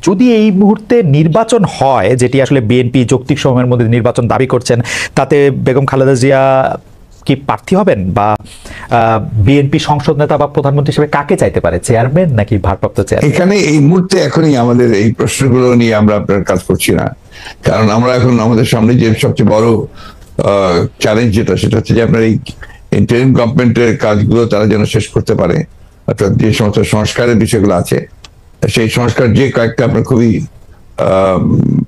যদি এই মুহূর্তে নির্বাচন হয়, যেটি আসলে বিএনপি যৌক্তিক সময়ের মধ্যে নির্বাচন দাবি করছেন, তাতে বেগম খালেদা জিয়া কি প্রার্থী হবেন, বা বিএনপি সংসদ নেতা বা প্রধানমন্ত্রী হিসেবে কাকে চাইতে পারে, চেয়ারম্যান নাকি ভারপ্রাপ্ত চেয়ারম্যান? এখানে এই মুহূর্তে এখনই আমাদের এই প্রশ্নগুলো নিয়ে আমরা আপনার কাজ করছি না, কারণ আমরা এখন আমাদের সামনে যে সবচেয়ে বড় চ্যালেঞ্জ সেটা হচ্ছে যে আপনার এই ইন্টারিম গভর্নমেন্টের কাজগুলো তারা যেন শেষ করতে পারে, অর্থাৎ যে সমস্ত সংস্কারের বিষয়গুলো আছে সেই সংস্কার যে কয়েকটা আপনার খুবই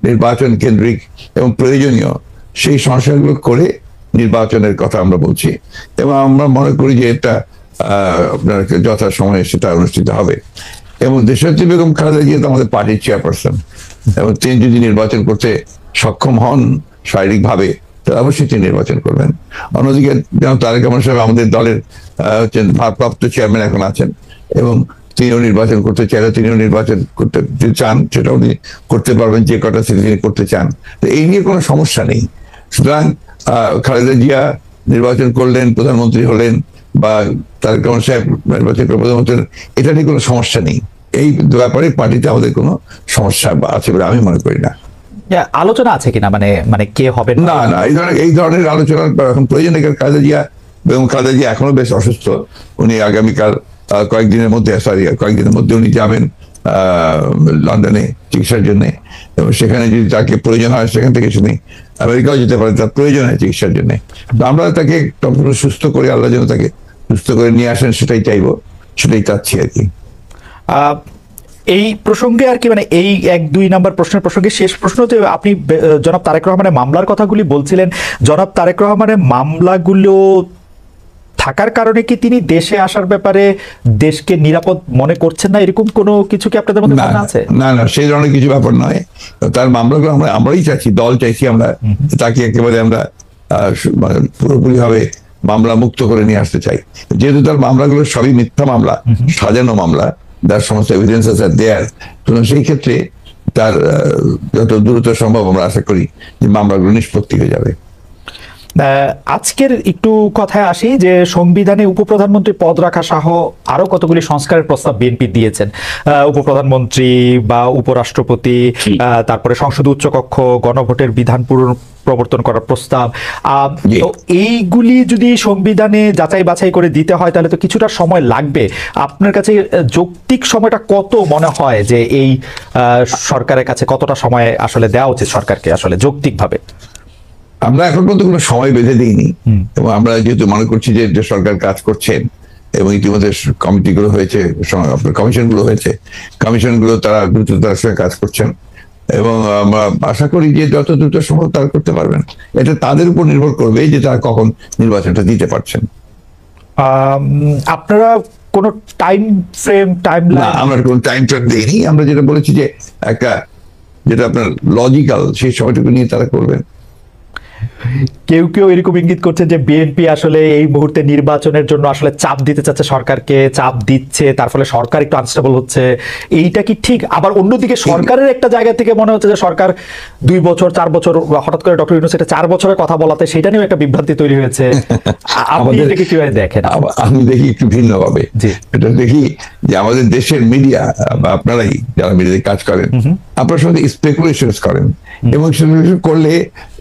নির্বাচন কেন্দ্রিক এবং প্রয়োজনীয়, সেই সংস্কারগুলো করে নির্বাচনের কথা আমরা বলছি, এবং আমরা মনে করি যে এটা আপনার যথা সময়ে সেটা অনুষ্ঠিত হবে। এবং দেশনেত্রী বেগম খালেদা জিয়া তো আমাদের পার্টির চেয়ারপারসন, এবং তিনি যদি নির্বাচন করতে সক্ষম হন শারীরিকভাবে, তাহলে অবশ্যই তিনি নির্বাচন করবেন। অন্যদিকে যেমন তারেক রহমান সাহেব আমাদের দলের ভারপ্রাপ্ত চেয়ারম্যান এখন আছেন, এবং তিনিও নির্বাচন করতে চাইলে তিনিও নির্বাচন করতে চান, সেটা উনি করতে পারবেন যে কটা সিটি তিনি করতে চান। তো এই নিয়ে কোনো সমস্যা নেই। সুতরাং খালেদা জিয়া নির্বাচন করলেন, প্রধানমন্ত্রী হলেন, বা তারেক রহমান সাহেব নির্বাচন করে প্রধানমন্ত্রী, এটা নিয়ে কোনো সমস্যা নেই। এই ব্যাপারে পার্টিতে আমাদের কোনো সমস্যা আছে বলে আমি মনে করি না। আলোচনা আছে কিনা, মানে কে হবে? না, এই ধরনের আলোচনার এখন প্রয়োজন নেই। খালেদা জিয়া বেগম খালেদা জিয়া এখনো বেশ অসুস্থ। উনি আগামীকাল কয়েকদিনের মধ্যে উনি যাবেন লন্ডনে চিকিৎসার জন্য, এবং সেখানে যদি তাকে প্রয়োজন হয় সেখান থেকে শুনি আমেরিকাও যেতে পারে, তার প্রয়োজন হয় চিকিৎসার জন্য। আমরা তাকে সুস্থ করে, আল্লাহ যেন তাকে সুস্থ করে নিয়ে আসেন, সেটাই চাইবো, সেটাই চাচ্ছি আর কি। এই প্রসঙ্গে আর কি, মানে এই 1-2 নাম্বার প্রশ্নের প্রসঙ্গে শেষ প্রশ্ন, যে আপনি জনাব তারেক রহমানের মামলার কথাগুলি বলছিলেন, জনাব তারেক রহমানের মামলাগুলো থাকার কারণে কি তিনি দেশে আসার ব্যাপারে দেশকে নিরাপদ মনে করছেন না, এরকম কোনো কিছু কি আপনাদের মধ্যে ধারণা আছে? না, সেই ধরনের কিছু ব্যাপার নয়। তার মামলাগুলো আমরাই চাইছি, দল চাইছি আমরা তাকে একেবারে আমরা পুরোপুরি ভাবে মামলা মুক্ত করে নিয়ে আসতে চাই, যেহেতু তার মামলাগুলো সবই মিথ্যা মামলা, সাজানো মামলা, তার সমস্ত এভিডেন্সেস আর দেয়ার। সেই ক্ষেত্রে তার যত দ্রুত সম্ভব আমরা আশা করি যে মামলাগুলো নিষ্পত্তি হয়ে যাবে। আজকের একটু কথায় আসি, যে সংবিধানে উপপ্রধানমন্ত্রী পদ রাখা সহ আরো কতগুলি সংস্কারের প্রস্তাব বিএনপি দিয়েছেন। উপপ্রধানমন্ত্রী বা উপরাষ্ট্রপতি, তারপরে সংসদ উচ্চকক্ষ, গণভোটের বিধান প্রবর্তন করার প্রস্তাব। তো এইগুলি যদি সংবিধানে যাচাই বাছাই করে দিতে হয়, তাহলে তো কিছুটা সময় লাগবে। আপনার কাছে যৌক্তিক সময়টা কত মনে হয়, যে এই সরকারের কাছে কতটা সময় আসলে দেওয়া উচিত সরকারকে আসলে যৌক্তিকভাবে? আমরা এখন পর্যন্ত কোনো সময় বেঁধে দিইনি, এবং আমরা যেহেতু মনে করছি যে সরকার কাজ করছেন, এবং ইতিমধ্যে কমিটিগুলো হয়েছে, কমিশনগুলো তারা দ্রুততার সঙ্গে কাজ করছেন, এবং আমরা আশা করি যে যত দ্রুত সম্ভব তারা করতে পারবেন। এটা তাদের উপর নির্ভর করবে যে তারা কখন নির্বাচনটা দিতে পারছেন। আপনারা কোনো টাইম ফ্রেম, আমরা কোনো টাইম ফ্রেম দিইনি। আমরা যেটা বলেছি যে একটা যেটা আপনার লজিক্যাল, সেই সময়টুকু নিয়ে তারা করবেন। কেউ এরকম ইঙ্গিত করছে যে বিএনপি আসলে এই মুহূর্তে নির্বাচনের জন্য আসলে চাপ দিতে চাচ্ছে, সরকারকে চাপ দিচ্ছে, তার ফলে সরকার একটু আনস্টেবল হচ্ছে। এইটা কি ঠিক? আবার অন্যদিকে সরকারের একটা জায়গা থেকে মনে হচ্ছে যে সরকার 2 বছর 4 বছর, হঠাৎ করে ডক্টর ইউনূস এটা 4 বছরের কথা বলাতে সেটা নিয়েও একটা বিভ্রান্তি তৈরি হয়েছে। আপনি এটাকে কিভাবে দেখেন? আমি দেখি একটু ভিন্নভাবে। এটা দেখি যে আমাদের দেশের মিডিয়া, আপনারাই যারা মিডিয়াতে কাজ করেন, আপনারা সঙ্গে স্পেকুলেশনস করেন, এবং স্পেকুলেশন করলে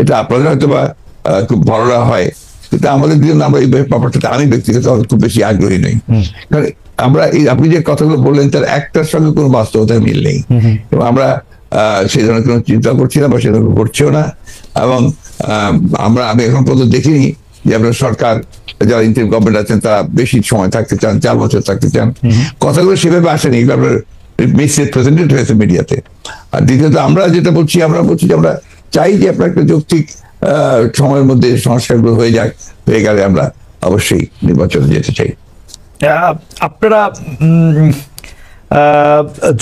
এটা আপনাদের হয়তো বা খুব ভররা হয়, কিন্তু আমাদের জন্য আমরা এই ব্যাপারটাতে আমি ব্যক্তিগত খুব বেশি আগ্রহী নই। কারণ আমরা আপনি যে কথাগুলো বললেন তার একটার সঙ্গে কোনো বাস্তবতার মিল নেই, এবং আমরা সেই ধরনের কোনো চিন্তা করছি না বা সে ধরনের করছেও না। এবং আমি এখন পর্যন্ত দেখিনি যে আপনার সরকার, যারা ইন্টারিম গভর্নমেন্ট আছেন, তারা বেশি সময় থাকতে চান, 4 বছর থাকতে চান। কথাগুলো সেভাবে আসেনি, আপনার মিসরিপ্রেজেন্টেড হয়েছে মিডিয়াতে। আর দ্বিতীয়ত আমরা যেটা বলছি, আমরা চাই যে আপনার একটা যৌক্তিক সময়ের মধ্যে সংস্কারগুলো হয়ে গেলে আমরা অবশ্যই নির্বাচনে যেতে চাই। আপনারা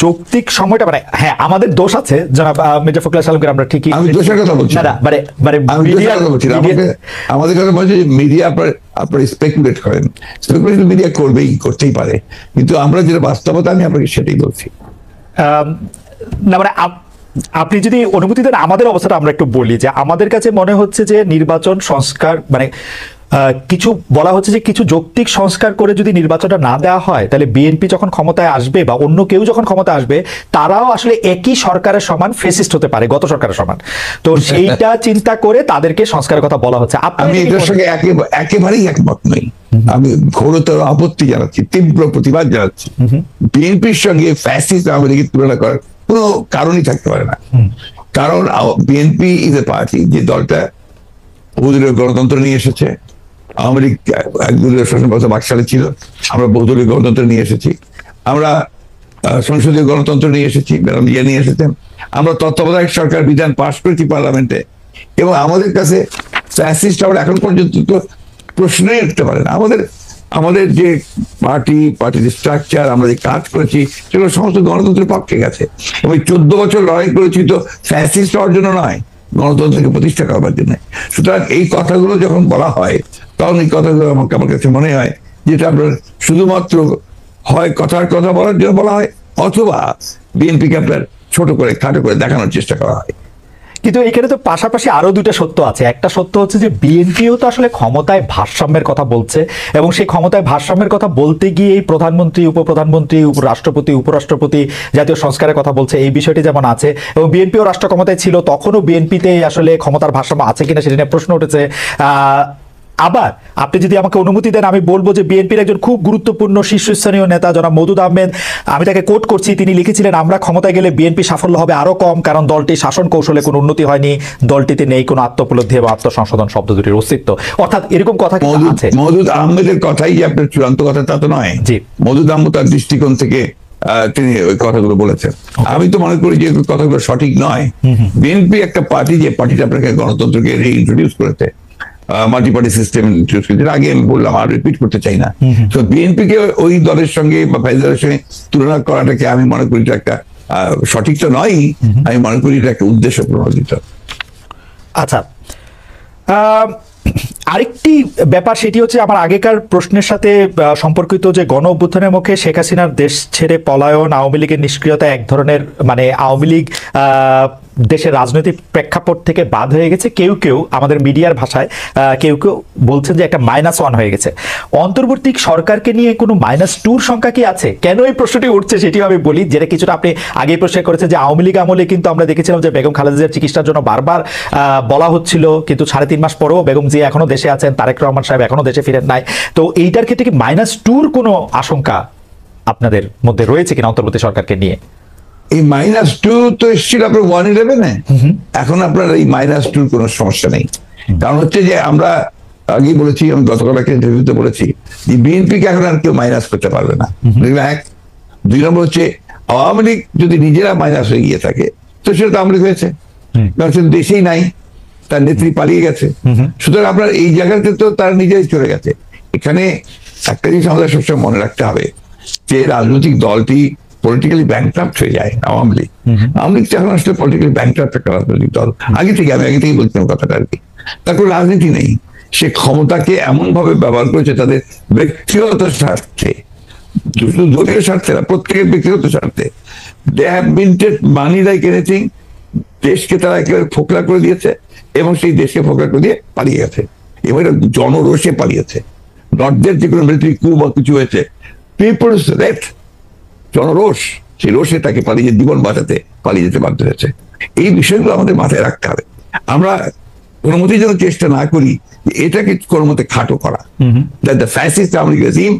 যৌক্তিক সময়টা, মানে হ্যাঁ আমাদের দোষ আছে জনাব মির্জা ফখরুল ইসলামকে, আমরা ঠিকই, আমি দোষের কথা বলছি না, আমাদের কথা বলছি যে মিডিয়া আপনার স্পেকুলেট করেন, স্পেকুলেশন মিডিয়া করতেই পারে, কিন্তু আমরা যেটা বাস্তবতা, আমি আপনাকে সেটাই বলছি না। মানে আপনি যদি অনুমতি দেন আমাদের অবস্থাটা আমরা একটু বলি, যে আমাদের কাছে মনে হচ্ছে যে নির্বাচন সংস্কার, মানে কিছু বলা হচ্ছে যে কিছু যৌক্তিক সংস্কার করে যদি নির্বাচনটা না দেওয়া হয় তাহলে বিএনপি যখন ক্ষমতায় আসবে বা অন্য কেউ যখন ক্ষমতায় আসবে তারাও আসলে একই সরকারের সমান ফেসিস্ট হতে পারে, গত সরকারের সমান। তো সেইটা চিন্তা করে তাদেরকে সংস্কারের কথা বলা হচ্ছে। আমি এটার সঙ্গে একেবারেই একমত নই। আমি ঘোরতর আপত্তি জানাচ্ছি, তীব্র প্রতিবাদ জানাচ্ছি। বিএনপির সঙ্গে ফ্যাসিস্ট আওয়ামী লীগের তুলনা করার কোনো কারণই থাকতে পারে না। কারণ বিএনপি ইজ এ পার্টি, যে দলটা বহুদলীয় গণতন্ত্র নিয়ে এসেছে। আওয়ামী লীগ একদলীয় শাসন ব্যবস্থা 22 সালে ছিল, আমরা বহুদলীয় গণতন্ত্র নিয়ে এসেছি। আমরা সংসদীয় গণতন্ত্র নিয়ে এসেছি, ম্যাডাম জিয়া নিয়ে এসেছেন। আমরা তত্ত্বাবধায়ক সরকার বিধান পাশ করেছি পার্লামেন্টে, এবং আমাদের কাছে ফ্যাসিস্ট আমরা এখন পর্যন্ত তো প্রশ্নই উঠতে পারে না। আমাদের যে পার্টির স্ট্রাকচার, আমরা যে কাজ করেছি, সেগুলো সমস্ত গণতন্ত্রের পক্ষে গেছে। এবং 14 বছর লড়াই করেছি তো ফ্যাসিস্ট হওয়ার জন্য নয়, গণতন্ত্রকে প্রতিষ্ঠা করবার জন্য। সুতরাং এই কথাগুলো যখন বলা হয়, তখন এই কথাগুলো আমার কাছে মনে হয় যেটা আপনার শুধুমাত্র হয় কথার কথা বলার জন্য বলা হয়, অথবা বিএনপিকে আপনার ছোট করে খাটো করে দেখানোর চেষ্টা করা হয়। কিন্তু এখানে তো পাশাপাশি আরো দুটো সত্য আছে। একটা সত্য হচ্ছে যে বিএনপিও তো আসলে ক্ষমতায় ভারসাম্যের কথা বলছে, এবং সেই ক্ষমতায় ভারসাম্যের কথা বলতে গিয়ে এই প্রধানমন্ত্রী, উপপ্রধানমন্ত্রী, রাষ্ট্রপতি, উপরাষ্ট্রপতি জাতীয় সংস্কারের কথা বলছে, এই বিষয়টি যেমন আছে। এবং বিএনপিও রাষ্ট্র ক্ষমতায় ছিল, তখনও বিএনপিতে আসলে ক্ষমতার ভারসাম্য আছে কিনা সেটা নিয়ে প্রশ্ন উঠেছে। আবার আপনি যদি আমাকে অনুমতি দেন, আমি বলবো যে বিএনপির একজন খুব গুরুত্বপূর্ণ শীর্ষস্থানীয় নেতা জনাব মওদুদ আহমেদ, আমি তাকে কোট করছি, তিনি লিখেছিলেন, আমরা ক্ষমতায় গেলে বিএনপি সাফল্য হবে আরো কম, কারণ দলটির শাসন কৌশলে কোনো উন্নতি হয়নি, দলটিতে নেই কোনো আত্মোপলব্ধি এবং আত্মসংশোধন শব্দ দুটির অস্তিত্ব। অর্থাৎ এরকম কথা আছে। মওদুদ আহমেদের কথাই যে আপনার চূড়ান্ত কথা তা তো নয়। জি, মওদুদ আহমেদ তার দৃষ্টিকোণ থেকে তিনি ওই কথাগুলো বলেছেন। আমি তো মনে করি যে কথাগুলো সঠিক নয়। বিএনপি একটা পার্টি, যে পার্টিটা আপনাকে গণতন্ত্রকে রিইন্ট্রোডিউস করেছে, মাল্টি পার্টি সিস্টেম ইন্ট্রোডিউস করেছে, আগে আমি বললাম, আর রিপিট করতে চাই না। তো বিএনপিকে ওই দলের সঙ্গে বা ফেডারেলের সঙ্গে তুলনা করাটাকে আমি মনে করি এটা একটা সঠিক তো নয়। আমি মনে করি এটা একটা উদ্দেশ্য প্রণোদিত। আচ্ছা, আরেকটি ব্যাপার, সেটি হচ্ছে আমার আগেকার প্রশ্নের সাথে সম্পর্কিত, যে গণ অভ্যুত্থানের মুখে শেখ হাসিনার দেশ ছেড়ে পলায়ন, আওয়ামী লীগের নিষ্ক্রিয়তা এক ধরনের, মানে আওয়ামী লীগ দেশের রাজনৈতিক প্রেক্ষাপট থেকে বাদ হয়ে গেছে। কেউ কেউ আমাদের মিডিয়ার ভাষায় কেউ কেউ বলছেন যে একটা -1 হয়ে গেছে। অন্তর্বর্তী সরকারকে নিয়ে কোনো -2 সংখ্যা কি আছে? কেন এই প্রশ্নটি উঠছে সেটিও আমি বলি, যেটা কিছুটা আপনি আগেই প্রশ্ন করেছেন, যে আওয়ামী লীগ আমলে কিন্তু আমরা দেখেছিলাম যে বেগম খালেদা জিয়ার চিকিৎসার জন্য বারবার বলা হচ্ছিল, কিন্তু 3.5 মাস পরেও বেগম জিয়া এখনো দেশে আছেন, তারেক রহমান সাহেব এখনো দেশে ফিরেন নাই। তো এইটার ক্ষেত্রে কি -2 কোনো আশঙ্কা আপনাদের মধ্যে রয়েছে কিনা অন্তর্বর্তী সরকারকে নিয়ে? এই -2 তো এসেছিল আপনার 111-এ। এখন আপনার এই -2 কোনো সমস্যা নেই। কারণ হচ্ছে যে আমরা আগেই বলেছি, আমি গতকাল একটা ইন্টারভিউতে বলেছি, যে বিএনপিকে এখন আর কেউ মাইনাস করতে পারবে না। এক। 2 নম্বর হচ্ছে, আওয়ামী লীগ যদি নিজেরা মাইনাস হয়ে গিয়ে থাকে, তো সেটা তো আওয়ামী লীগ হয়েছে, কারণ সে দেশেই নাই, তার নেত্রী পালিয়ে গেছে। সুতরাং আপনার এই জায়গাতে তো তার নিজেই চলে গেছে। এখানে একটা জিনিস আমাদের সবসময় মনে রাখতে হবে, যে রাজনৈতিক দলটি পলিটিক্যালি ব্যাংক্রাফট হয়ে যায়। আওয়ামী লীগ এখন আসলে পলিটিক্যালি ব্যাংক্রাফট একটা রাজনৈতিক দল। আমি আগে থেকেই বলছিলাম কথাটা আর কি। তার কোনো রাজনীতি নেই। সে ক্ষমতাকে এমন ভাবে ব্যবহার করেছে তাদের ব্যক্তিগত স্বার্থে, শুধু দলীয় স্বার্থে না, প্রত্যেকের ব্যক্তিগত স্বার্থে। They have minted money like anything. দেশকে তারা একেবারে ফোকলা করে দিয়েছে, এবং সেই দেশকে ফোকলা করে দিয়ে পালিয়ে গেছে। এবং এটা জনরোষে পালিয়েছে। নর্থদের যে কোনো মিলিটারি কু বা কিছু হয়েছে, পিপলস রেট, জনরোষ, সেই রোষে তাকে পালিয়ে জীবন বাঁচাতে পালিয়ে যেতে বাধ্য হয়েছে। এই বিষয়গুলো আমাদের মাথায় রাখতে হবে। আমরা কোনো মতেই যেন চেষ্টা না করি যে এটাকে কোনো মতে খাটো করা। The fascist Awami League regime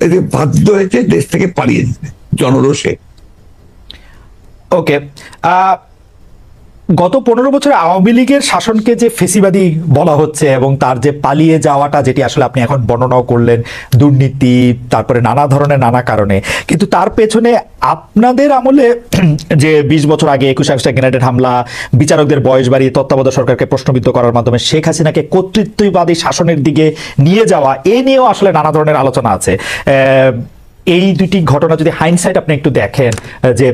এতে বাধ্য হয়েছে দেশ থেকে পালিয়ে যেতে জনরোষে। ওকে, গত 15 বছরে আওয়ামী লীগের শাসনকে যে ফেসিবাদী বলা হচ্ছে, এবং তার যে পালিয়ে যাওয়াটা, যেটি আসলে আপনি এখন বর্ণনাও করলেন, দুর্নীতি, তারপরে নানা ধরনের নানা কারণে, কিন্তু তার পেছনে আপনাদের আমলে যে 20 বছর আগে 21 আগস্টে গ্রেনেড হামলা, বিচারকদের বয়স বাড়িয়ে তত্ত্বাবধায়ক সরকারকে প্রশ্নবিদ্ধ করার মাধ্যমে শেখ হাসিনাকে কর্তৃত্ববাদী শাসনের দিকে নিয়ে যাওয়া, এ নিয়েও আসলে নানা ধরনের আলোচনা আছে। এই দুটি ঘটনা যদি হাইন্ডসাইট আপনি একটু দেখেন, যে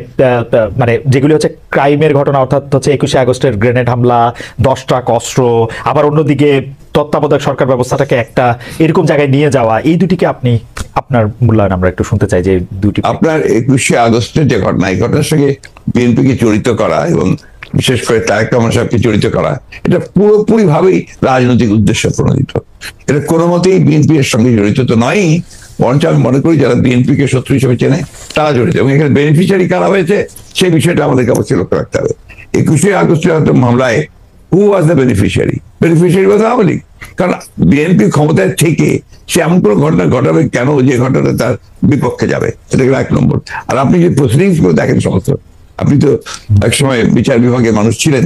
মানে যেগুলি হচ্ছে ক্রাইমের ঘটনা, অর্থাৎ হচ্ছে 21 আগস্টের গ্রেনেড হামলা, 10 ট্রাক অস্ত্র, আবার অন্যদিকে তত্ত্বাবধায়ক সরকার ব্যবস্থাটাকে একটা এরকম জায়গায় নিয়ে যাওয়া, এই দুটিকে আপনি আপনার মূল্যায়ন আমরা একটু শুনতে চাই। যে দুটি, আপনার 21 আগস্টের যে ঘটনা, এই ঘটনার সঙ্গে বিএনপিকে জড়িত করা এবং বিশেষ করে তারেক রহমান সাহেবকে জড়িত করা, এটা পুরোপুরি ভাবেই রাজনৈতিক উদ্দেশ্য প্রণোদিত। এটা কোনো মতেই বিএনপি এর সঙ্গে জড়িত তো নয়, বরঞ্চ আমি মনে করি যারা বিএনপি কে শত্রু হিসেবে চেনে তারা জড়িত। এবং এখানে বেনিফিশিয়ারি কারা হয়েছে সেই বিষয়টা আমাদেরকে অবশ্যই লক্ষ্য রাখতে হবে। 21শে আগস্টের মামলায় who was the beneficiary? Beneficiary was Awami League. কারণ বিএনপি ক্ষমতায় থেকে সে এমন কোনো ঘটনা ঘটাবে কেন যে ঘটনাটা তার বিপক্ষে যাবে, এটা গেল 1 নম্বর। আর আপনি যে প্রসিডিংস গুলো দেখেন সমস্ত, আপনি তো একসময় বিচার বিভাগের মানুষ ছিলেন,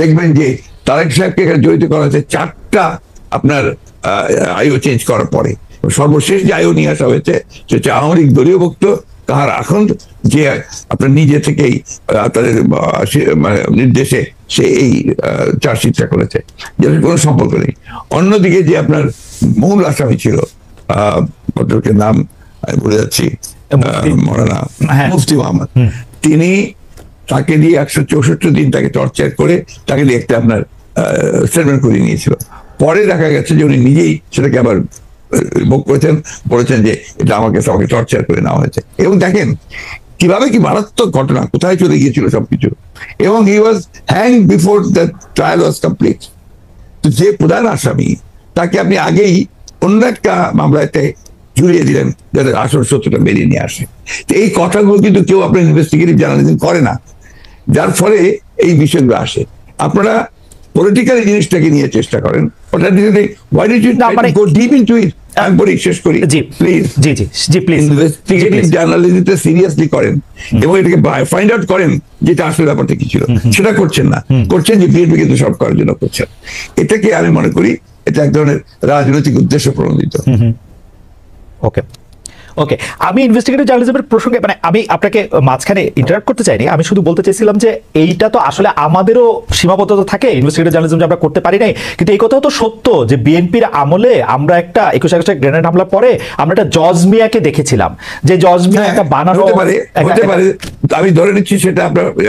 দেখবেন যে তারেক সাহেবকে এখানে জড়িত করা হয়েছে 4টা আপনার আইও চেঞ্জ করার পরে। সর্বশেষ যে আইও নিয়ে আসা হয়েছে সে হচ্ছে আওয়ামী লীগ দলীয় ভুক্ত কাহার এখন যে আপনার নিজে থেকেই তাদের মানে নির্দেশে সে এই চার্জশিটটা করেছে, যেটার কোনো সম্পর্ক নেই। অন্যদিকে যে আপনার মূল আসামি ছিল ভদ্রলোকের নাম আমি ভুলে যাচ্ছি, মৌলানা মুফতি মোহাম্মদ, তিনি তাকে দিয়ে 164 দিন তাকে টর্চার করে তাকে দিয়ে একটা আপনার স্টেটমেন্ট করে নিয়েছিল। পরে দেখা গেছে যে উনি নিজেই সেটাকে আবার ভোগ করেছেন, বলেছেন যে এটা আমাকে সবাইকে টর্চার করে নেওয়া হয়েছে। এবং দেখেন কিভাবে কি মারাত্মক ঘটনা কোথায় চলে গিয়েছিল সবকিছু। এবং he was hang before the trial was complete. তো যে প্রধান আসামি তাকে আপনি আগেই অন্য একটা মামলাতে জুড়িয়ে দিলেন যাতে আসল সত্যটা বেরিয়ে নিয়ে আসে। তো এই কথাগুলো কিন্তু কেউ আপনার ইনভেস্টিগেটিভ জার্নালিজম করে না, যার ফলে এই বিষয়গুলো আসে। আপনারা পলিটিক্যাল জিনিসটাকে নিয়ে চেষ্টা করেন, আমি বলি শেষ করি প্লিজ, ইনভেস্টিগেটিভ জার্নালিজমটা সিরিয়াসলি করেন এবং এটাকে ফাইন্ড আউট করেন যেটা আসলে ব্যাপারটা কি ছিল। সেটা করছেন না, করছেন যে বিএনপি কিন্তু সব করার জন্য করছেন। এটাকে আমি মনে করি এটা এক ধরনের রাজনৈতিক উদ্দেশ্য প্রণোদিত। ওকে ওকে, আমি ইনভেস্টিগেটিভ জার্নালিজমের প্রসঙ্গে মানে আমি আপনাকে মাঝখানে ইন্টারাপ্ট করতে চাইনি, আমি শুধু বলতে চাইছিলাম যে এইটা তো আসলে আমাদেরও সীমাবদ্ধতা থাকে ইনভেস্টিগেটিভ জার্নালিজম যে আমরা করতে পারি নাই, কিন্তু এই কথাও তো সত্য যে বিএনপির আমলে আমরা একটা 21 আগস্টে গ্রেনেড হামলার পরে আমরা একটা জজ মিয়াকে দেখেছিলাম, যে জজ মিয়া একটা বানানো হতে পারে, আমি ধরে নিচ্ছি সেটা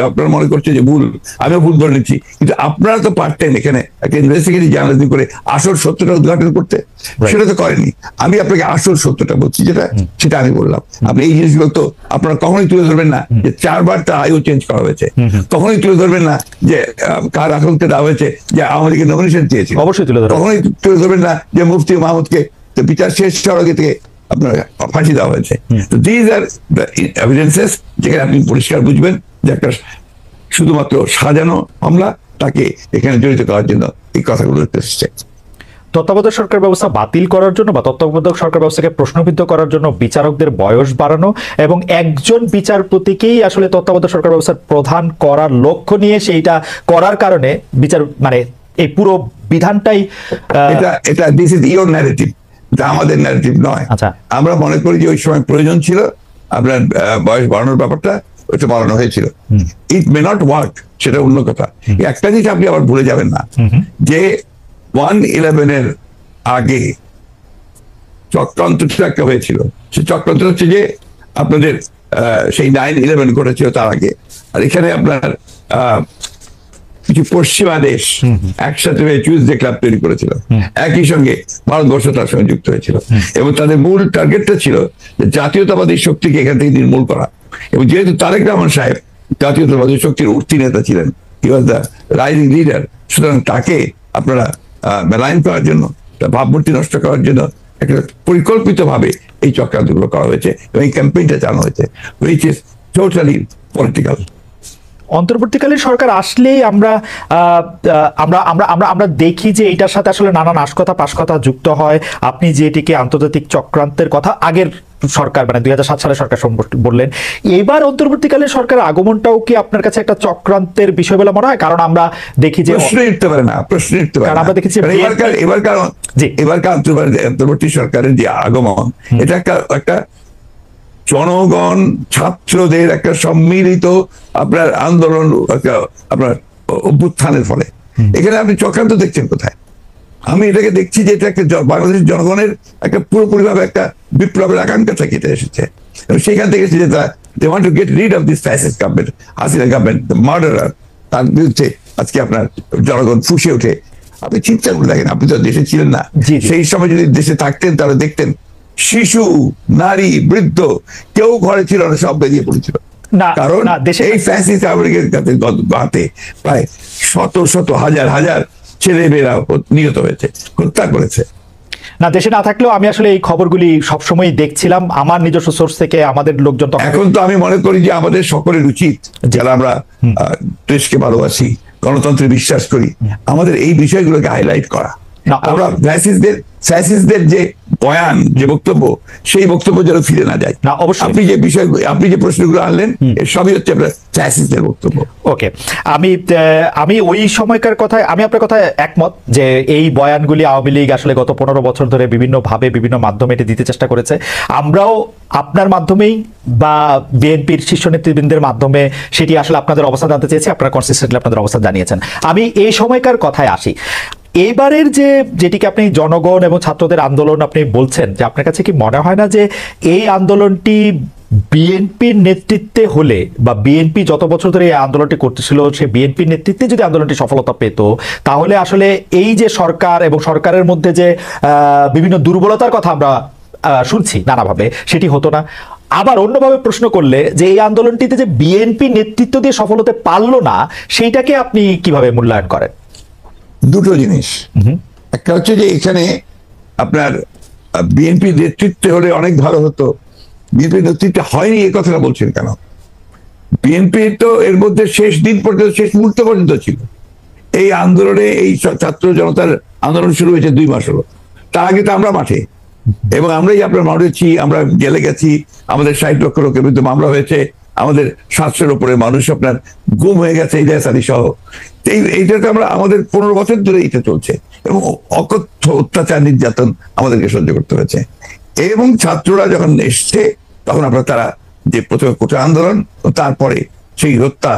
আপনার মনে করছে যে ভুল, আমিও ভুল ধরে নিচ্ছি, কিন্তু আপনারা তো পারতেন এখানে একটা ইনভেস্টিগেটিভ জার্নালিজম করে আসল সত্যটা উদ্ঘাটন করতে, সেটা তো করেনি। আমি আপনাকে আসল সত্যটা বলছি যেটা, সেটা আমি বললাম। আপনি এই জিনিসগুলো তো আপনারা কখনোই তুলে ধরবেন না যে 4বার তার আইও চেঞ্জ করা হয়েছে, কখনোই তুলে ধরবেন না যে কার আদালতে দেওয়া হয়েছে যে আওয়ামী লীগের নমিনেশন চেয়েছে, অবশ্যই তুলে ধরবেন। কখনোই তুলে ধরবেন না যে মুফতি মাহমুদকে বিচার শেষ হওয়ার আগে থেকে আপনার ফাঁসি দেওয়া হয়েছে। তো দিজ আর দ্য এভিডেন্সেস যেখানে আপনি পরিষ্কার বুঝবেন যে একটা শুধুমাত্র সাজানো হামলা, তাকে এখানে জড়িত করার জন্য এই কথাগুলো এসেছে। তত্ত্বাবধায়ক সরকার ব্যবস্থা বাতিল করার জন্য বা তত্ত্বাবধায়ক সরকার ব্যবস্থাকে প্রশ্নবিদ্ধ করার জন্য বিচারকদের বয়স বাড়ানো এবং একজন বিচারপতিকেই আসলে তত্ত্বাবধায়ক সরকার ব্যবস্থার প্রধান করার লক্ষ্য নিয়ে সেইটা করার কারণে বিচার মানে এই পুরো বিধানটাই এটা দিস ইজ ইওর ন্যারেটিভ, এটা আমাদের ন্যারেটিভ নয়। আচ্ছা, আমরা মনে করি যে ওই সময় প্রয়োজন ছিল আপনার বয়স বাড়ানোর ব্যাপারটা, ওইটা বাড়ানো হয়েছিল। ইট মে নট ওয়ার্ক, সেটা অন্য কথা। একটা জিনিস আপনি আবার ভুলে যাবেন না যে 1/11 আগে চক্রান্তটা একটা হয়েছিল। সেই চক্রান্ত হচ্ছে যে আপনাদের সেই 9/11 ঘটেছিল তার আগে, আর এখানে আপনার কিছু পশ্চিমা দেশ একসাথে চুইজডে ক্লাব তৈরি করেছিল, একই সঙ্গে ভারতবর্ষ তার সঙ্গে যুক্ত হয়েছিল এবং তাদের মূল টার্গেটটা ছিল যে জাতীয়তাবাদী শক্তিকে এখান থেকে নির্মূল করা। এবং যেহেতু তারেক রহমান সাহেব জাতীয়তাবাদী শক্তির উঠতি নেতা ছিলেন, হি ওয়াজ দ্য রাইজিং লিডার, সুতরাং তাকে আপনারা মেলাইন করার জন্য, তার ভাবমূর্তি নষ্ট করার জন্য একটা পরিকল্পিত ভাবে এই চক্রান্তগুলো করা হয়েছে এবং এই ক্যাম্পেইনটা চালানো হয়েছে, হুইচ ইজ টোটালি পলিটিক্যাল। অন্তর্বর্তীকালীন সরকার আসলেই আমরা আমরা আমরা আমরা আমরা দেখি যে এটার সাথে আসলে নানান আশকথা পাশকথা যুক্ত হয়। আপনি যেটিকে আন্তর্জাতিক চক্রান্তের কথা আগের সরকার মানে 2007 সালের সরকার বললেন, এবার অন্তর্বর্তীকালীন সরকারের আগমনটাও কি আপনার কাছে একটা চক্রান্তের বিষয় বলে মনে হয়? কারণ আমরা দেখি যে প্রশ্ন উঠতে পারে না, প্রশ্ন উঠতে পারে না। আমরা দেখেছি এবারকার অন্তর্বর্তী সরকারের যে আগমন, এটা একটা জনগণ ছাত্রদের একটা সম্মিলিত আপনার আন্দোলন, আপনার অভ্যুত্থানের ফলে। এখানে আপনি চক্রান্ত দেখছেন কোথায়? আমি এটাকে দেখছি যে এটা একটা বাংলাদেশের জনগণের একটা পুরোপুরি ভাবে একটা বিপ্লবের আকাঙ্ক্ষা থেকে এটা এসেছে এবং সেখান থেকে এসেছে they want to get rid of this fascist government, Hasina government, the murderer। তার বিরুদ্ধে আজকে আপনার জনগণ ফুঁসে ওঠে। আপনি চিন্তা করে দেখেন, আপনি তো দেশে ছিলেন না, সেই সময় যদি দেশে থাকতেন তাহলে দেখতেন শিশু, নারী, বৃদ্ধ কেউ ঘরে ছিল না, সব বেরিয়ে পড়েছিল। না, কারণ না, দেশে এই ফ্যাসিস্ট আমেরিকার হাতে প্রায় শত শত হাজার হাজার ছেলেমেয়েরা নিহত হয়েছে, হত্যা করেছে। না, দেশে না থাকলেও আমি আসলে এই খবরগুলি সবসময় দেখছিলাম আমার নিজস্ব সোর্স থেকে। আমাদের লোকজন এখন তো আমি মনে করি যে আমাদের সকলের উচিত, যারা আমরা দেশকে ভালোবাসি, গণতন্ত্রে বিশ্বাস করি, আমাদের এই বিষয়গুলোকে হাইলাইট করা। আমরা ফ্যাসিস্টদের যে বয়ান, যে বক্তব্য, সেই বক্তব্য যেন ফিরে না যায়। না, অবশ্যই। আপনি যে প্রশ্নগুলো আনলেন, এর সবই হচ্ছে আপনার ফ্যাসিস্টদের বক্তব্য। ওকে, আমি ওই সময়কার কথায় আমি আপনার কথায় একমত যে এই বয়ানগুলি আওয়ামী লীগ আসলে গত 15 বছর ধরে বিভিন্নভাবে বিভিন্ন মাধ্যমে এটি দিতে চেষ্টা করেছে। আমরাও আপনার মাধ্যমেই বা বিএনপির শীর্ষ নেতৃবৃন্দের মাধ্যমে সেটি আসলে আপনাদের অবস্থান জানতে চেয়েছি। আপনারা কনসিস্টেন্টলি আপনাদের অবস্থান জানিয়েছেন। আমি এই সময়কার কথায় আসি। এবারের যেটিকে আপনি জনগণ এবং ছাত্রদের আন্দোলন আপনি বলছেন, যে আপনার কাছে কি মনে হয় না যে এই আন্দোলনটি বিএনপির নেতৃত্বে হলে, বা বিএনপি যত বছর ধরে এই আন্দোলনটি করতেছিল, সে বিএনপির নেতৃত্বে যদি আন্দোলনটি সফলতা পেত, তাহলে আসলে এই যে সরকার এবং সরকারের মধ্যে যে বিভিন্ন দুর্বলতার কথা আমরা শুনছি নানাভাবে, সেটি হতো না? আবার অন্যভাবে প্রশ্ন করলে, যে এই আন্দোলনটিতে যে বিএনপি নেতৃত্ব দিয়ে সফল হতে পারলো না, সেইটাকে আপনি কিভাবে মূল্যায়ন করেন? দুটো জিনিস। একটা হচ্ছে যে এখানে আপনার বিএনপি নেতৃত্বে হলে অনেক ভালো হতো, বিএনপি নেতৃত্বে হয়নি এই কথাটা বলছেন কেন? বিএনপি তো এর মধ্যে শেষ দিন পর্যন্ত, শেষ মুহূর্ত পর্যন্ত ছিল। এই আন্দোলনে, এই ছাত্র জনতার আন্দোলন শুরু হয়েছে 2 মাস হলো। তার আগে তো আমরা মাঠে, এবং আমরাই আপনার মারেছি, আমরা জেলে গেছি, আমাদের 60 লক্ষ লোকের বিরুদ্ধে মামলা হয়েছে, আমাদের 700-এর উপরে মানুষ আপনার গুম হয়ে গেছে, ইলিয়াস আলী সহ। এইটাতে আমরা, আমাদের 15 বছর ধরে এটা চলছে, এবং অকথ্য অত্যাচার, নির্যাতন আমাদেরকে সহ্য করতে হয়েছে। এবং ছাত্ররা যখন এসছে, তখন আপনার তারা যে প্রথমে কোটা আন্দোলন, তারপরে সেই হত্যা,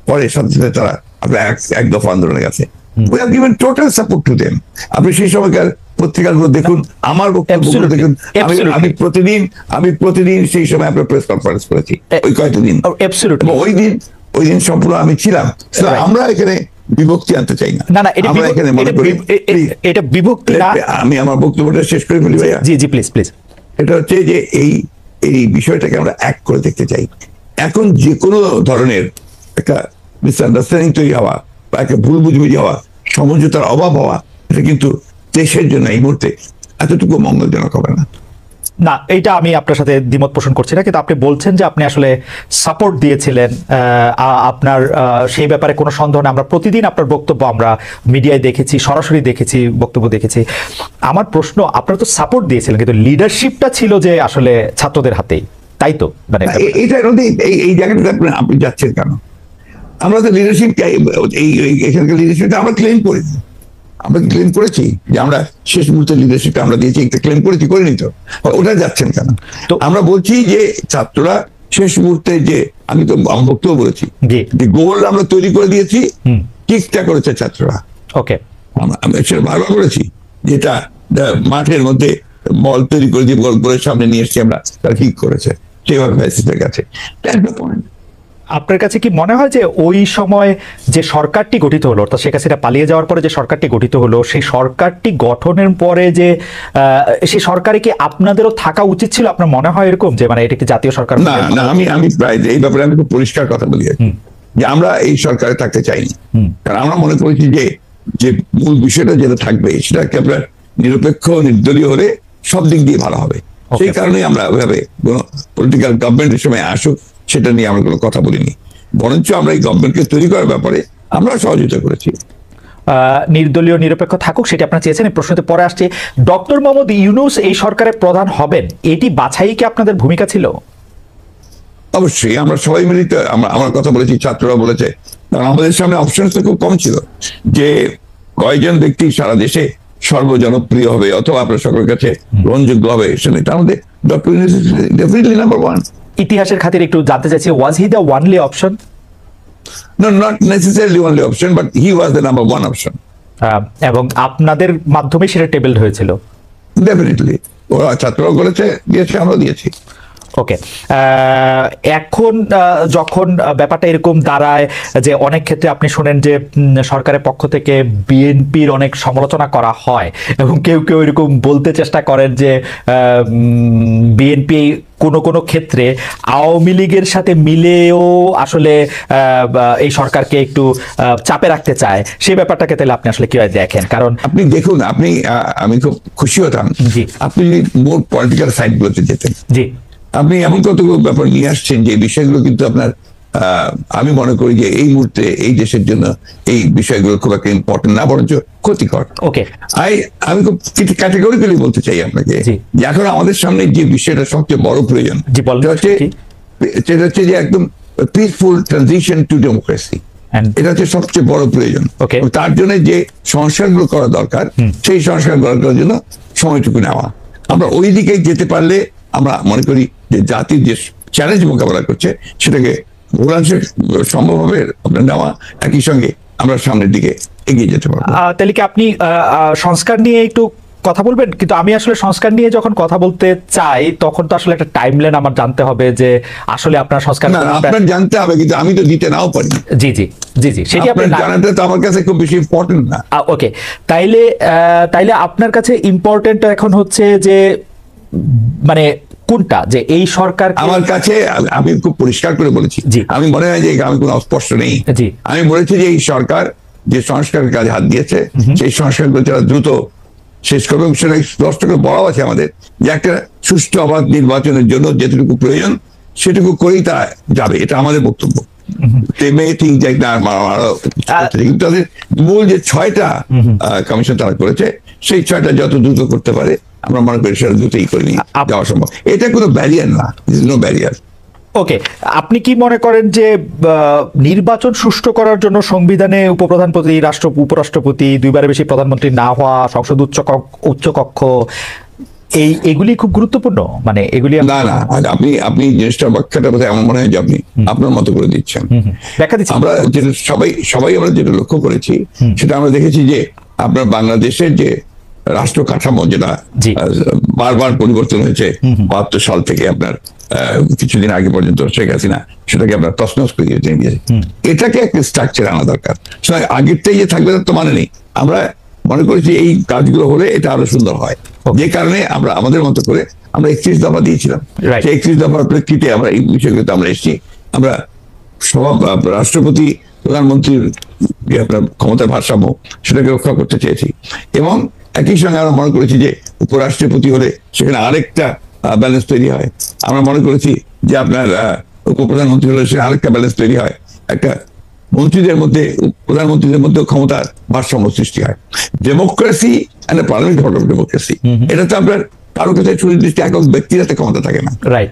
পরে সাথে সাথে তারা আপনার এক দফা আন্দোলনে গেছে। We have given total support to them. আপনি সেই সময়কার পত্রিকাগুলো দেখুন, আমার বক্তব্যগুলো দেখুন। আমি প্রতিদিন সেই সময় আপনার প্রেস কনফারেন্স করেছি ওই কয়েকটা দিন। ওই দিন সম্পূর্ণ আমি ছিলাম। আমরা এখানে বিভক্তি আনতে চাই না। আমরা এখানে মনে করি এটা বিভক্তি না। আমি আমার বক্তব্যটা শেষ করে ফেলি ভাইয়া। জি প্লিজ। এটা হচ্ছে যে এই বিষয়টাকে আমরা এক করে দেখতে চাই। এখন যে কোনো ধরনের একটা মিসআন্ডারস্ট্যান্ডিং তৈরি হওয়া, বা একটা ভুল বুঝবুঝি হওয়া, সমঝোতার অভাব হওয়া, এটা কিন্তু দেশের জন্য এই মুহূর্তে এতটুকু মঙ্গলজনক হবে না। না, এইটা আমি আপনার সাথে দ্বিমত পোষণ করছি না, কিন্তু আপনি বলছেন যে আপনি আসলে সাপোর্ট দিয়েছিলেন। আপনার সেই ব্যাপারে কোনো সন্দেহ নেই। আমরা প্রতিদিন আপনার বক্তব্য আমরা মিডিয়ায় দেখেছি, সরাসরি দেখেছি, বক্তব্য দেখেছি। আমার প্রশ্ন, আপনারা তো সাপোর্ট দিয়েছিলেন, কিন্তু লিডারশিপটা ছিল যে আসলে ছাত্রদের হাতেই, তাই তো? মানে এই জায়গাটাতে আপনি যাচ্ছেন কেন? আমরা তো লিডারশিপ, এখানকার লিডারশিপটা আমরা ক্লেম করেছি। আমরা ক্লেম করেছি যে আমরা শেষ মুহূর্তে লিডারশিপটা আমরা দিয়েছি, একটা ক্লেম করিনি তো। ওটা যাচ্ছেন কেন? তো আমরা বলছি যে ছাত্ররা শেষ মুহূর্তে, যে আমি তো আমার বক্তব্য বলেছি যে গোল আমরা তৈরি করে দিয়েছি, কিকটা করেছে ছাত্ররা। ওকে, আমরা সেটা বারবার বলেছি, যেটা মাঠের মধ্যে বল তৈরি করে দিয়ে গোল করে সামনে নিয়ে এসেছি আমরা, তারা কিক করেছে সেভাবে ফ্যাসিস্টের কাছে। আপনার কাছে কি মনে হয় যে ওই সময় যে সরকারটি গঠিত হলো, অর্থাৎ শেখ হাসিনা পালিয়ে যাওয়ার পরে যে সরকারটি গঠিত হলো, সেই সরকারটি গঠনের পরে যে সেই সরকারে কি আপনাদেরও থাকা উচিত ছিল? আপনার মনে হয় এরকম যে মানে এটা একটি জাতীয় সরকার? না, আমি প্রায় এই ব্যাপারে আমি খুব পরিষ্কার কথা বলি যে আমরা এই সরকারে থাকতে চাইনি। কারণ আমরা মনে করেছি যে মূল বিষয়টা যেটা থাকবে, সেটাকে আমরা নিরপেক্ষ, নির্দলীয় হলে সব দিক দিয়ে ভালো হবে। সেই কারণে আমরা ওইভাবে কোনো পলিটিক্যাল গভর্নমেন্টের সময় আসুক সেটা নিয়ে আমরা কোনো কথা বলিনি, বরঞ্চ আমরা এই গভর্নমেন্টকে তৈরি করার ব্যাপারে আমরা সহযোগিতা করেছি। নির্দলীয় নিরপেক্ষ থাকুক, সেটি আপনারা চেয়েছেন। এই প্রশ্নতে পরে আসছে, ডক্টর মোহাম্মদ ইউনূস এই সরকারের প্রধান হবেন, এটি বাছাই কি আপনাদের ভূমিকা ছিল? অবশ্যই, আমরা সবাই মিলে আমার কথা বলেছি, ছাত্ররা বলেছে। কারণ আমাদের সামনে অপশন তো খুব কম ছিল, যে কয়জন ব্যক্তি সারা দেশে সর্বজনপ্রিয় হবে অথবা আপনার সকলের কাছে গ্রহণযোগ্য হবে, সেটা আমাদের ডক্টর ইউনূস ডেফিনেটলি নাম্বার 1। ইতিহাসের খাতিরে একটু জানতে চাইছি, was he the only option? No, not necessarily only option, but he was the number 1 option. এবং আপনাদের মাধ্যমে সেটা টেবলড হয়েছিল? ডেফিনেটলি, ওরা ছাত্ররা করেছে, দিয়েছে, আমরা দিয়েছি। ওকে, এখন যখন ব্যাপারটা এরকম দাঁড়ায় যে অনেক ক্ষেত্রে আপনি শোনেন যে সরকারের পক্ষ থেকে বিএনপির অনেক সমালোচনা করা হয় এবং কেউ কেউ এরকম বলতে চেষ্টা করেন যে বিএনপি কোনো কোনো ক্ষেত্রে আওয়ামী লীগের সাথে মিলেও আসলে এই সরকারকে একটু চাপে রাখতে চায়। সেই ব্যাপারটাকে তাহলে আপনি আসলে কিভাবে দেখেন? কারণ আপনি দেখুন, আমি খুব খুশি হতাম জি। আপনি যদি মোর পলিটিক্যাল সাইড গুলোতে যেতেন। জি, আপনি এমন কতগুলো ব্যাপার নিয়ে আসছেন যে বিষয়গুলো কিন্তু আপনার আমি মনে করি যে এই মুহূর্তে এই দেশের জন্য এই বিষয়গুলো খুব একটা ইম্পর্টেন্ট না, বরঞ্চ ক্ষতিকর। ওকে, আমি খুব ক্যাটেগরিক্যালি বলতে চাই আপনাকে জি। যে এখন আমাদের সামনে যে বিষয়টা সবচেয়ে বড় প্রয়োজন জি, বলেন। সেটা হচ্ছে যে একদম পিসফুল ট্রানজিশন টু ডেমোক্রেসি। এটা হচ্ছে সবচেয়ে বড় প্রয়োজন। Okay. তার জন্য যে সংস্কারগুলো করা দরকার সেই সংস্কার করার জন্য সময়টুকু নেওয়া। আমরা ওই দিকে যেতে পারলে আমরা মনে করি যে জাতির যে চ্যালেঞ্জ মোকাবেলা করছে সেটাকে বহুলাংশে সম্ভব হবে আপনার নেওয়া, একই সঙ্গে আমরা সামনের দিকে এগিয়ে যেতে পারবো। তাহলে কি আপনি সংস্কার নিয়ে একটু কথা বলবেন? কিন্তু আমি আসলে সংস্কার নিয়ে যখন কথা বলতে চাই তখন তো আসলে একটা টাইমলাইন আমার জানতে হবে যে আসলে আপনার সংস্কার না, আপনার জানতে হবে, কিন্তু আমি তো দিতে নাও পারি। জি জি জি জি, সেটি আপনি আপনার জানাটা তো আমার কাছে খুব বেশি ইম্পর্টেন্ট না। ওকে, তাইলে আপনার কাছে ইম্পর্টেন্ট এখন হচ্ছে যে মানে কোনটা, যে এই সরকার আমার কাছে আমি খুব পরিষ্কার করে বলেছি, জি। আমি মনে হয় যে আমি কোনো অস্পষ্ট নেই। জি। আমি বলেছি যে এই সরকার যে সংস্কারের কাজে হাত দিয়েছে সেই সংস্কারগুলো যারা দ্রুত শেষ করবে, সেটা স্পষ্ট করে বলাও আছে আমাদের যে একটা সুষ্ঠু অবাধ নির্বাচনের জন্য যেটুকু প্রয়োজন সেটুকু করেই তা যাবে, এটা আমাদের বক্তব্য। কিন্তু তাদের মূল যে 6টা কমিশন তারা করেছে সেই 6টা যত দ্রুত করতে পারে আমরা মনে করি সেটা দ্রুতই করে নিয়ে যাওয়া সম্ভব। এটা কোনো ব্যারিয়ার না, নো ব্যারিয়ার। ওকে, আপনি কি মনে করেন যে নির্বাচন সুষ্ঠু করার জন্য সংবিধানে উপপ্রধানপতি, উপরাষ্ট্রপতি, 2বারের বেশি প্রধানমন্ত্রী না হওয়া, সংসদ উচ্চকক্ষ এগুলি খুব গুরুত্বপূর্ণ? মানে এগুলি না না, আপনি জিনিসটা ব্যাখ্যাটা বোধহয় এমন মনে হয় যে আপনি আপনার মতো করে দিচ্ছেন। ব্যাখ্যা দিচ্ছি। আমরা যেটা সবাই আমরা যেটা লক্ষ্য করেছি সেটা আমরা দেখেছি যে আপনার বাংলাদেশের যে রাষ্ট্র কাঠামো যেটা বারবার পরিবর্তন হয়েছে 72 সাল থেকে আপনার কিছুদিন আগে পর্যন্ত শেখ হাসিনা সেটাকে আপনার তছনছ করে দিয়েছে। এটাকে একটা স্ট্রাকচার আনা দরকার। আগেরটাই যে থাকবে তার তো মানে নেই। আমরা মনে করেছি এই কাজগুলো হলে এটা আরো সুন্দর হয়, যে কারণে আমরা আমাদের মতো করে আমরা 31 দফা দিয়েছিলাম। সেই 31 দফার প্রেক্ষিতে আমরা এই বিষয়গুলোতে আমরা এসেছি। আমরা রাষ্ট্রপতি প্রধানমন্ত্রীর যে আপনার ক্ষমতার ভারসাম্য সেটাকে রক্ষা করতে চেয়েছি, এবং একই সঙ্গে আমরা মনে করেছি যে উপরাষ্ট্রপতি হলে সেখানে আরেকটা ব্যালেন্স তৈরি হয়। আমরা মনে করেছি যে আপনার উপপ্রধানমন্ত্রী হলে সেখানে আরেকটা ব্যালেন্স তৈরি হয়, একটা মন্ত্রীদের মধ্যে প্রধানমন্ত্রীদের মধ্যে ক্ষমতার ভারসাম্য সৃষ্টি হয়। Democracy and parliament of democracy, এটা তো আপনার কারো কাছে সুনির্দিষ্ট একক ব্যক্তির হাতে ক্ষমতা থাকে না। রাইট।